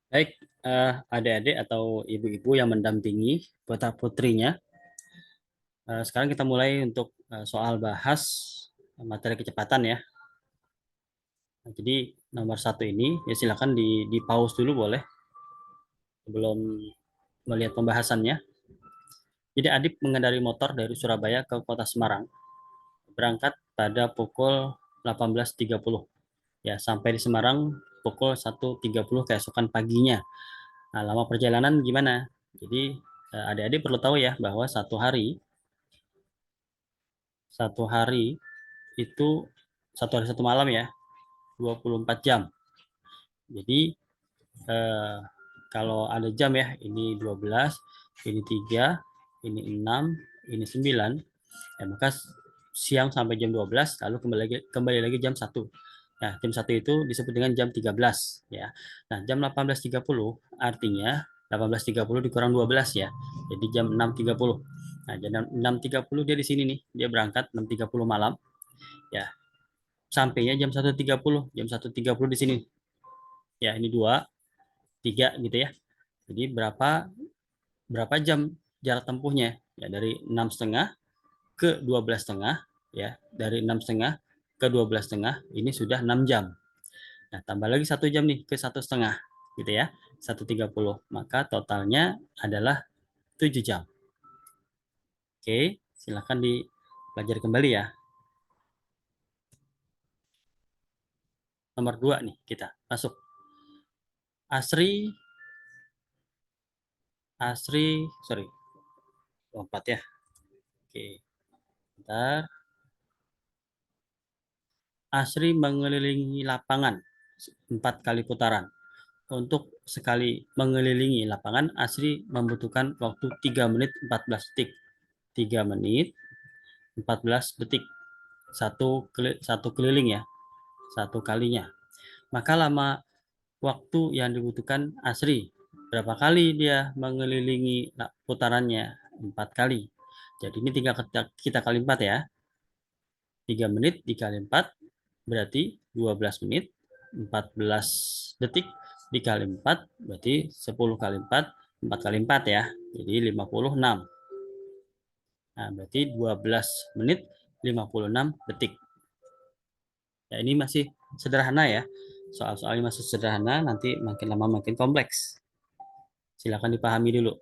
Baik, adik-adik atau ibu-ibu yang mendampingi putra-putrinya, sekarang kita mulai untuk soal bahas materi kecepatan ya. Nah, jadi nomor satu ini ya silakan di pause dulu boleh sebelum melihat pembahasannya. Jadi Adip mengendari motor dari Surabaya ke kota Semarang, berangkat pada pukul 18.30. Ya, sampai di Semarang pukul 1.30 keesokan paginya. Nah, lama perjalanan gimana? Jadi adik-adik perlu tahu ya bahwa satu hari itu satu hari satu malam ya 24 jam. Jadi eh, kalau ada jam ya ini 12, ini 3, ini 6, ini 9, ya maka siang sampai jam 12 lalu kembali lagi jam 1. Nah, jam 1 itu disebut dengan jam 13 ya. Nah, jam 18.30 artinya 18.30 dikurang 12 ya. Jadi jam 6.30. Nah, jam 6.30 dia di sini nih. Dia berangkat 6.30 malam ya. Sampainya jam 1.30 di sini. Ya, ini 2, 3 gitu ya. Jadi berapa berapa jam jarak tempuhnya? Ya, dari 6,5 ke 12,5 ya. Dari 6,5 ke 12,5 ini sudah 6 jam. Nah, tambah lagi 1 jam nih ke 1,5 gitu ya. 1.30. Maka totalnya adalah 7 jam. Oke, silakan dipelajari kembali ya. Nomor 2 nih kita masuk. Asri sorry, lompat ya. Oke, bentar. Asri mengelilingi lapangan 4 kali putaran. Untuk sekali mengelilingi lapangan, Asri membutuhkan waktu 3 menit 14 detik. 3 menit 14 detik. Satu keliling ya, satu kalinya. Maka lama waktu yang dibutuhkan Asri, berapa kali dia mengelilingi putarannya? 4 kali. Jadi ini tinggal kita kali 4 ya. 3 menit dikali 4 berarti 12 menit 14 detik dikali 4 berarti 10 kali 4 4 kali 4 ya. Jadi 56. Nah, berarti 12 menit 56 detik. Ya, ini masih sederhana ya. Soal-soalnya masih sederhana, nanti makin lama makin kompleks. Silakan dipahami dulu.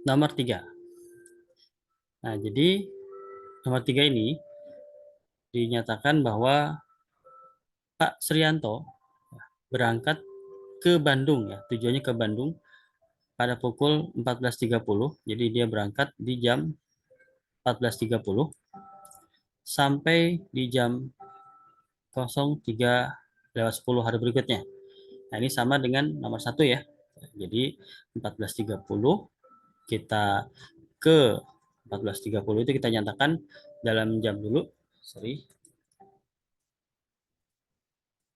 Nomor 3. Nah, jadi nomor 3 ini dinyatakan bahwa Pak Srianto berangkat ke Bandung ya. Tujuannya ke Bandung pada pukul 14.30. Jadi dia berangkat di jam 14.30 sampai di jam 03.10 hari berikutnya. Nah, ini sama dengan nomor 1 ya. Jadi 14.30 kita ke 14.30 itu kita nyatakan dalam jam dulu. Sorry.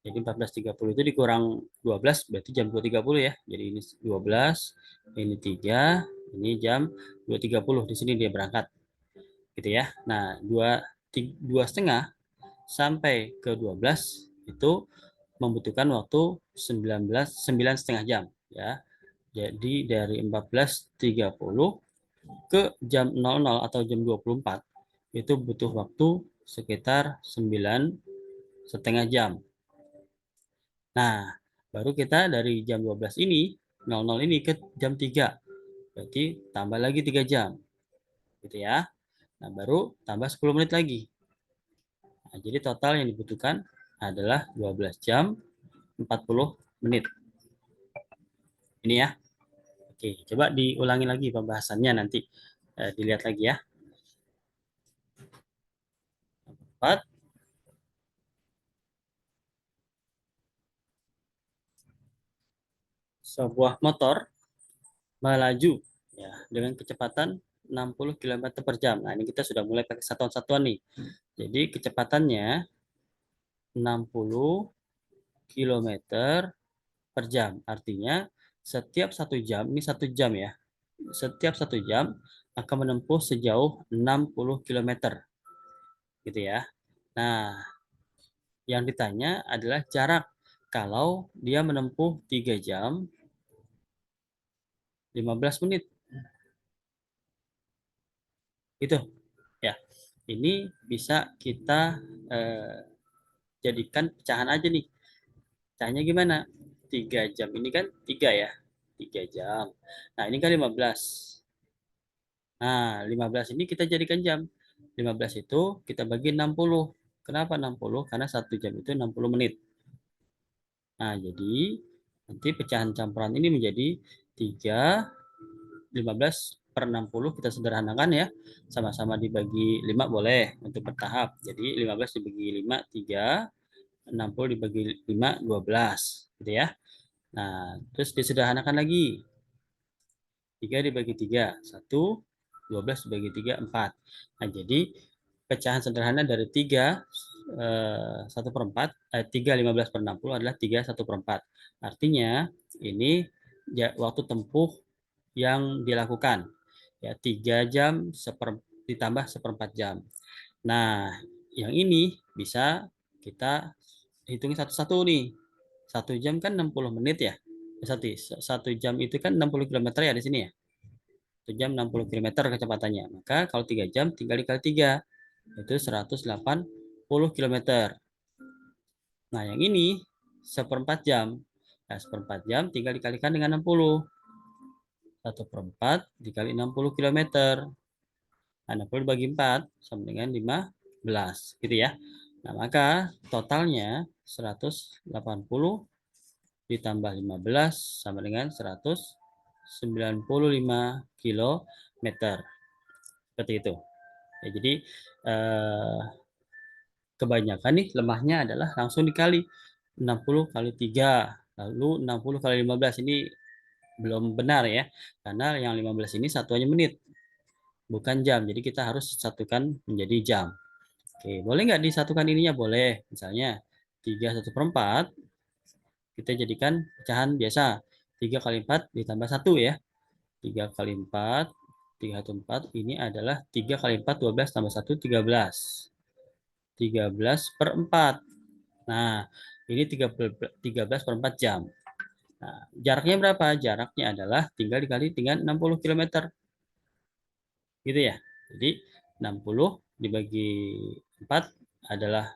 Jadi 14.30 itu dikurang 12 berarti jam 2.30 ya. Jadi ini 12, ini 3, ini jam 2.30 di sini dia berangkat. Gitu ya. Nah, 2,5 sampai ke 12 itu membutuhkan waktu 9,5 ya. Jadi dari 14.30 ke jam 00 atau jam 24 itu butuh waktu sekitar 9,5 jam. Nah, baru kita dari jam 12 ini 00 ini ke jam 3. Berarti tambah lagi 3 jam. Gitu ya. Nah, baru tambah 10 menit lagi. Nah, jadi total yang dibutuhkan adalah 12 jam 40 menit. Ini ya. Oke, coba diulangi lagi pembahasannya nanti. Dilihat lagi ya. 4. Sebuah motor melaju ya dengan kecepatan 60 km per jam. Nah, ini kita sudah mulai pakai satuan-satuan nih. Jadi kecepatannya 60 km per jam. Artinya setiap 1 jam, ini 1 jam ya. Setiap 1 jam akan menempuh sejauh 60 km. Gitu ya. Nah, Yang ditanya adalah jarak. Kalau dia menempuh 3 jam 15 menit. Itu ya. Ini bisa kita jadikan pecahan aja nih. Pecahannya gimana? 3 jam ini kan 3 ya. 3 jam. Nah, ini kan 15. Nah, 15 ini kita jadikan jam. 15 itu kita bagi 60. Kenapa 60? Karena 1 jam itu 60 menit. Nah, jadi nanti pecahan campuran ini menjadi 3, 15 per 60 kita sederhanakan ya. Sama-sama dibagi 5 boleh untuk bertahap. Jadi 15 dibagi 5, 3. 60 dibagi 5, 12. Gitu ya. Nah, terus disederhanakan lagi. 3 dibagi 3, 1. 12 dibagi 3, 4. Nah, jadi pecahan sederhana dari 3, 1 per 4, 3, 15 per 60 adalah 3, 1 per 4. Artinya, ini waktu tempuh yang dilakukan. Ya, 3 jam ditambah seperempat jam. Nah, yang ini bisa kita hitung satu-satu nih. 1 jam kan 60 menit ya. Satu jam itu kan 60 km ya di sini ya. 1 jam 60 km kecepatannya. Maka kalau 3 jam tinggal dikali 3. Itu 180 km. Nah, yang ini seperempat jam. Nah, seperempat jam tinggal dikalikan dengan 60. 1 per 4 dikali 60 km. Nah, 60 bagi 4 sama dengan 15. Gitu ya. Nah, maka totalnya 180 ditambah 15 sama dengan 195 kilometer. Seperti itu. Ya, jadi kebanyakan nih lemahnya adalah langsung dikali 60 kali 3, lalu 60 kali 15 ini belum benar ya. Karena yang 15 ini satuannya menit, bukan jam. Jadi kita harus satukan menjadi jam. Oke, boleh nggak disatukan ininya? Boleh. Misalnya 3 1 per 4 kita jadikan pecahan biasa. 3 kali 4 ditambah 1 ya. 3 kali 4, 3 1 4 ini adalah 3 kali 4, 12 tambah 1, 13. 13 per 4. Nah, ini 13 per 4 jam. Nah, jaraknya berapa? Jaraknya adalah tinggal dikali dengan 60 km. Gitu ya. Jadi 60 dibagi 4 adalah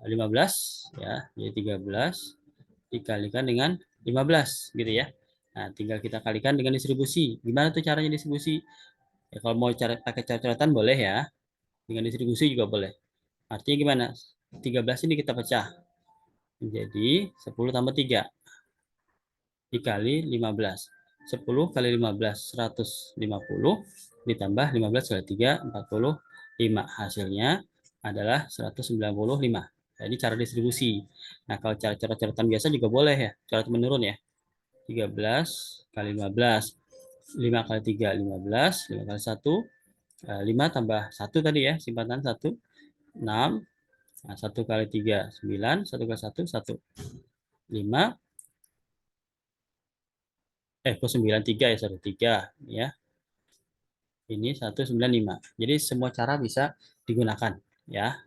15 ya. Jadi 13 dikalikan dengan 15 gitu ya. Nah, tinggal kita kalikan dengan distribusi. Gimana tuh caranya distribusi? Ya, kalau mau pakai coret-coretan boleh ya. Dengan distribusi juga boleh. Artinya gimana? 13 ini kita pecah menjadi 10 tambah 3 dikali 15. 10 kali 15, 150 ditambah 15 kali 3, 45. Hasilnya adalah 195. Nah, ini cara distribusi. Nah, kalau cara coret-coretan biasa juga boleh ya, coret menurun ya. 13 kali 15. 5 kali 3, 15. 5 kali 1, 5 tambah 1 tadi ya, simpanan 1, 6. Nah, 1 kali 3, 9. 1 kali 1, 1. 5. Kok 93 ya, sorry. 3 ya. Ini 195. Jadi semua cara bisa digunakan ya.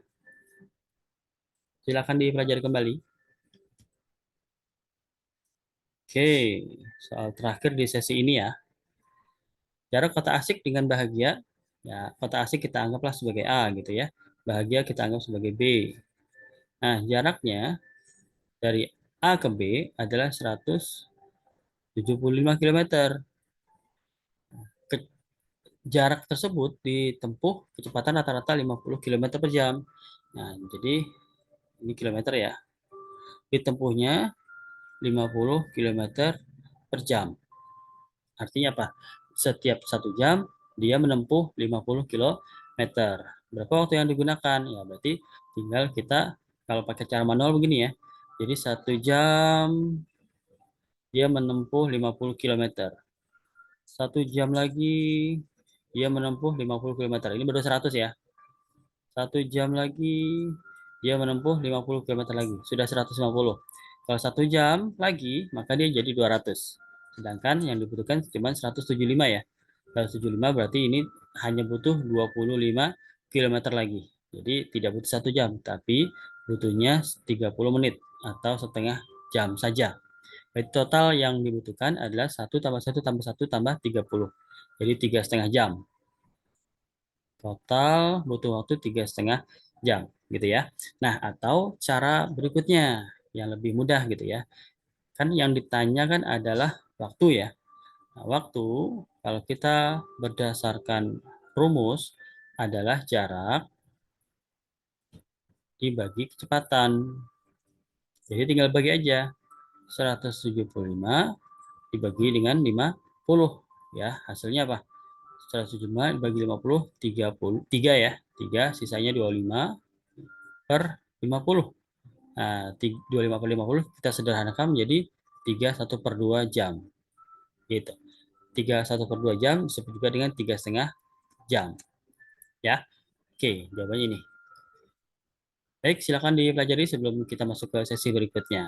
Silakan dipelajari kembali. Oke, soal terakhir di sesi ini ya. Jarak kota asik dengan bahagia, ya kota asik kita anggaplah sebagai A gitu ya. Bahagia kita anggap sebagai B. Nah, jaraknya dari A ke B adalah 175 km. Jarak tersebut ditempuh kecepatan rata-rata 50 km per jam. Nah, jadi ini kilometer ya. Ditempuhnya 50 km per jam. Artinya apa? Setiap 1 jam dia menempuh 50 km. Berapa waktu yang digunakan? Ya, berarti tinggal kita kalau pakai cara manual begini ya. Jadi 1 jam dia menempuh 50 km. 1 jam lagi dia menempuh 50 km. Ini baru 100 ya. 1 jam lagi dia menempuh 50 km lagi. Sudah 150. Kalau 1 jam lagi, maka dia jadi 200. Sedangkan yang dibutuhkan cuma 175 ya. 175 berarti ini hanya butuh 25 km lagi. Jadi tidak butuh 1 jam, tapi butuhnya 30 menit atau setengah jam saja. Jadi total yang dibutuhkan adalah 1 tambah 1 tambah 1 tambah 30. Jadi 3,5 jam. Total butuh waktu 3,5 jam, gitu ya. Nah, atau cara berikutnya yang lebih mudah gitu ya. Kan yang ditanyakan adalah waktu ya. Nah, waktu kalau kita berdasarkan rumus adalah jarak dibagi kecepatan. Jadi tinggal bagi aja. 175 dibagi dengan 50 ya. Hasilnya apa? 175 dibagi 50, 30, 3 ya. 3 sisanya 25 per 50. Nah, 25 per 50 kita sederhanakan menjadi 3,1/2 jam. Gitu. 3,1/2 jam disebut juga dengan 3,5 jam. Ya. Oke, jawabannya ini. Baik, silakan dipelajari sebelum kita masuk ke sesi berikutnya.